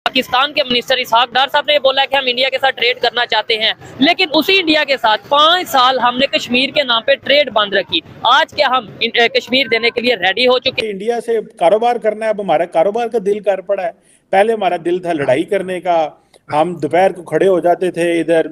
पाकिस्तान के मिनिस्टर इसहाक डार साहब ने बोला कि हम इंडिया के साथ ट्रेड करना चाहते हैं, लेकिन उसी इंडिया के साथ 5 साल हमने कश्मीर के नाम पे ट्रेड बंद रखी। आज क्या हम कश्मीर देने के लिए रेडी हो चुके हैं? इंडिया से कारोबार करना है, अब हमारा कारोबार का दिल कर पड़ा है। पहले हमारा दिल था लड़ाई करने का, हम दोपहर को खड़े हो जाते थे इधर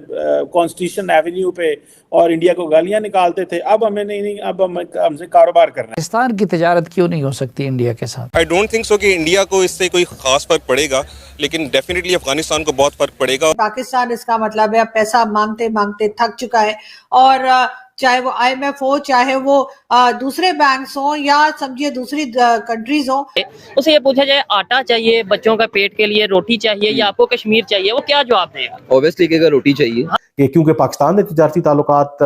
कॉन्स्टिट्यूशन एवेन्यू पे और इंडिया को गालियां निकालते थे। अब हमें नहीं, अब हमसे कारोबार करना है। पाकिस्तान की तिजारत क्यों नहीं हो सकती इंडिया के साथ? आई डोंट थिंक सो कि इंडिया को इससे कोई खास फर्क पड़ेगा, लेकिन डेफिनेटली अफगानिस्तान को बहुत फर्क पड़ेगा। पाकिस्तान इसका मतलब है पैसा मांगते मांगते थक चुका है, और चाहे वो IMF हो, चाहे वो दूसरे बैंक्स हो, या समझिए दूसरी कंट्रीज हो। उसे ये पूछा जाए आटा चाहिए बच्चों का पेट के लिए, रोटी चाहिए या आपको कश्मीर चाहिए, वो क्या जवाब देगा? ऑब्वियसली कहेगा रोटी चाहिए। क्योंकि पाकिस्तान ने तिजारती ताल्लुकात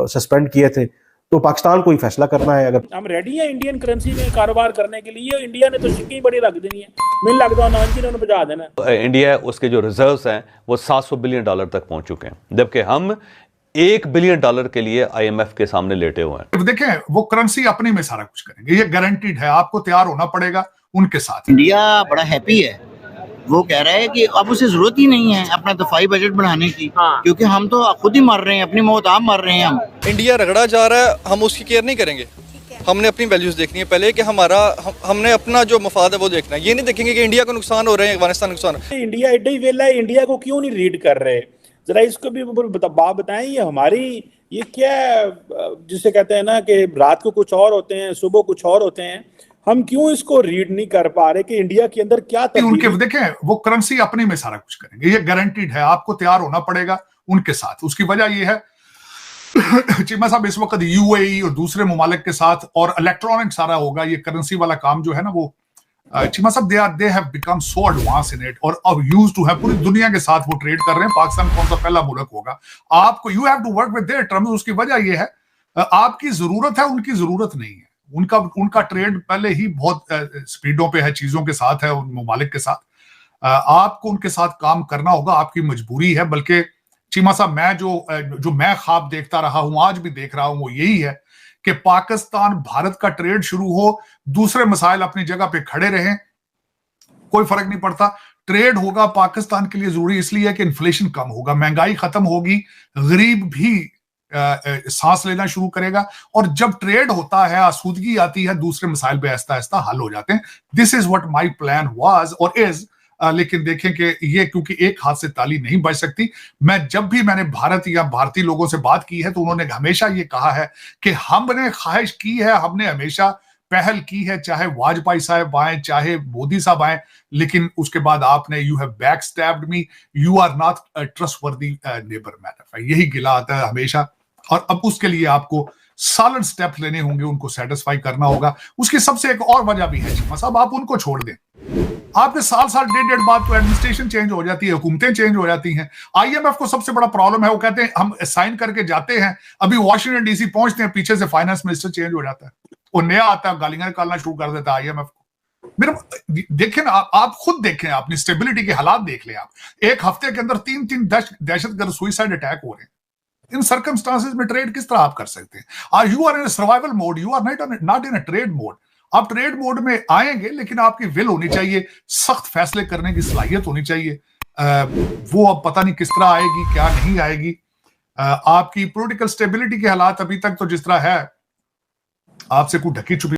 सस्पेंड किए थे, तो पाकिस्तान को ही फैसला करना है। अगर हम रेडी हैं इंडियन करेंसी में कारोबार करने के लिए, इंडिया ने तो सिक्के बड़ी रख देनी है, मिल लग दो उन्होंने बजा देना। इंडिया उसके जो रिजर्व्स हैं वो $700 बिलियन तक पहुंच चुके हैं, जबकि हम $1 बिलियन के लिए IMF के सामने लेटे हुए हैं। देखें, वो करेंसी अपने में सारा कुछ करेंगे, ये गारंटीड है। आपको तैयार होना पड़ेगा उनके साथ। इंडिया बड़ा हैप्पी है, वो कह रहा है कि अब उसे जरूरत ही नहीं है अपना दफाई बजट बढ़ाने की, क्योंकि हम तो खुद ही मर रहे हैं, अपनी मौत आप मर रहे हैं। हम इंडिया रगड़ा जा रहा है, हम उसकी केयर नहीं करेंगे। हमने अपनी वैल्यूज देखनी है पहले कि हमने अपना जो मफाद है वो देखना है। ये नहीं देखेंगे कि इंडिया को नुकसान हो रहे हैं, अफगानिस्तान नुकसान। इंडिया एडा ही वेला है, इंडिया को क्यों नहीं रीड कर रहे? जरा इसको भी बात बताएं। ये हमारी ये क्या जिसे कहते हैं ना कि रात को कुछ और होते हैं, सुबह कुछ और होते हैं। हम क्यों इसको रीड नहीं कर पा रहे कि इंडिया के अंदर क्या उनके देखें, वो करेंसी अपने में सारा कुछ करेंगे, ये गारंटीड है। आपको तैयार होना पड़ेगा उनके साथ। उसकी वजह ये है चीमा साहब इस वक्त UAE और दूसरे मुमालिक के साथ और इलेक्ट्रॉनिक सारा होगा। ये करेंसी वाला काम जो है ना, वो चीमा साहब they have become so advance in it, और अब यूज्ड टू है। पूरी दुनिया के साथ वो ट्रेड कर रहे हैं। पाकिस्तान कौन सा पहला मुल्क होगा? आपको you have to work with their terms. उसकी वजह ये है आपकी जरूरत है, उनकी जरूरत नहीं है। उनका ट्रेड पहले ही बहुत स्पीडों पे है, चीजों के साथ है, उन मुमालिक के साथ। आपको उनके साथ काम करना होगा, आपकी मजबूरी है। बल्कि चीमा साहब, मैं जो मैं ख्वाब देखता रहा हूं, आज भी देख रहा हूं, वो यही है कि पाकिस्तान भारत का ट्रेड शुरू हो, दूसरे मसाइल अपनी जगह पे खड़े रहें, कोई फर्क नहीं पड़ता। ट्रेड होगा पाकिस्तान के लिए जरूरी इसलिए है कि इन्फ्लेशन कम होगा, महंगाई खत्म होगी, गरीब भी सांस लेना शुरू करेगा। और जब ट्रेड होता है, आसूदगी आती है, दूसरे मसाइल पे आहिस्ता आहिस्ता हल हो जाते हैं। This is what my plan was और इज। लेकिन देखें कि ये क्योंकि एक हाथ से ताली नहीं बज सकती। जब भी मैंने भारत या भारतीय लोगों से बात की है तो उन्होंने हमेशा ये कहा है कि हमने ख्वाहिश की है, हमने हमेशा पहल की है, चाहे वाजपेयी साहब आए, चाहे मोदी साहब आए, लेकिन उसके बाद आपने you have back stabbed me, you are not trustworthy neighbour man. यही गिला आता है हमेशा, और अब उसके लिए आपको सॉलिड स्टेप लेने होंगे, उनको सेटिस्फाई करना होगा। उसकी सबसे एक और वजह भी है चीमा साहब, आप उनको छोड़ दें। आपके साल डेढ़ बाद तो एडमिनिस्ट्रेशन चेंज हो जाती है, हुकूमतें चेंज हो जाती हैं। IMF को सबसे बड़ा प्रॉब्लम है, वो कहते हैं हम साइन करके जाते हैं, अभी वॉशिंगटन DC पहुंचते हैं, पीछे से फाइनेंस मिनिस्टर चेंज हो जाता है, वो नया आता है, गालियां निकालना शुरू कर देता है IMF को। मेरे देखें ना, आप खुद देखें, अपनी स्टेबिलिटी के हालात देख लें। आप एक हफ्ते के अंदर 3 दहशतगर्द सुइसाइड अटैक हो रहे हैं। इन सर्कमस्टांसेस में ट्रेड किस तरह आप कर सकते हैं? You are in survival mode, you are not in a trade mode. आप ट्रेड मोड में आएंगे, लेकिन आपकी विल होनी चाहिए, सख्त फैसले करने की सलाहियत होनी चाहिए। वो अब पता नहीं किस तरह आएगी, क्या नहीं आएगी। आपकी पॉलिटिकल स्टेबिलिटी के हालात अभी तक तो जिस तरह है, आपसे कोई ढकी छुपी